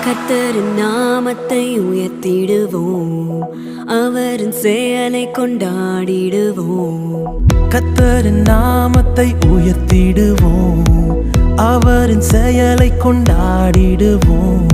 கர்த்தரின் நாமத்தை உயர்த்திடுவோம், அவரின் செயலை கொண்டாடிடுவோம். கர்த்தரின் நாமத்தை உயர்த்திடுவோம், அவரின் செயலை கொண்டாடிடுவோம்.